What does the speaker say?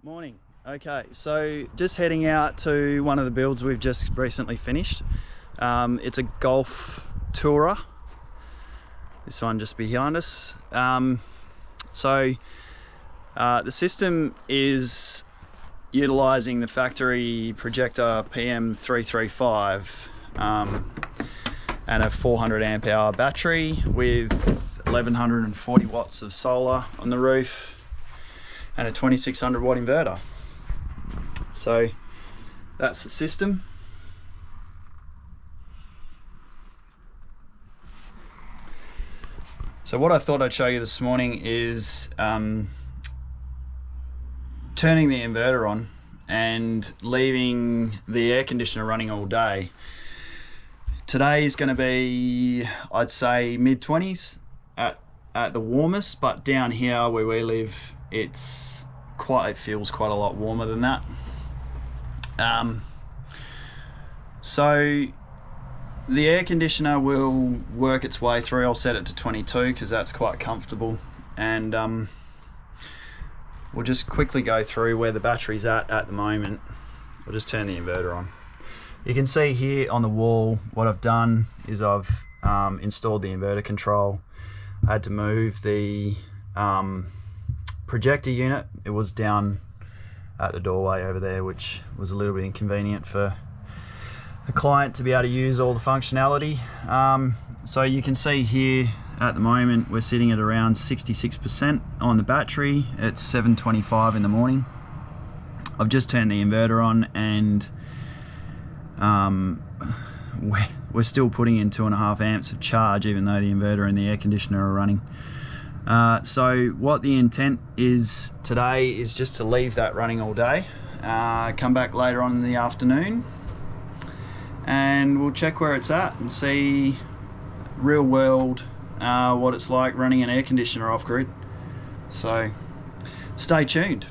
Morning. Okay, so just heading out to one of the builds we've just recently finished. It's a Golf Tourer. This one just behind us. The system is utilising the factory Projetor PM335 and a 400 amp hour battery with 1140 watts of solar on the roof and a 2600 watt inverter. So that's the system. So what I thought I'd show you this morning is turning the inverter on and leaving the air conditioner running all day. Today is going to be, I'd say, mid-20s at the warmest, but down here where we live, it feels quite a lot warmer than that. So the air conditioner will work its way through. I'll set it to 22 because that's quite comfortable, and we'll just quickly go through where the battery's at the moment. I'll just turn the inverter on. You can see here on the wall what I've done is I've installed the inverter control. I had to move the projector unit. It was down at the doorway over there, which was a little bit inconvenient for the client to be able to use all the functionality. So you can see here at the moment we're sitting at around 66% on the battery at 7:25 in the morning. I've just turned the inverter on, and we're still putting in 2.5 amps of charge even though the inverter and the air conditioner are running. So what the intent is today is just to leave that running all day, come back later on in the afternoon, and we'll check where it's at and see real world what it's like running an air conditioner off grid. So stay tuned.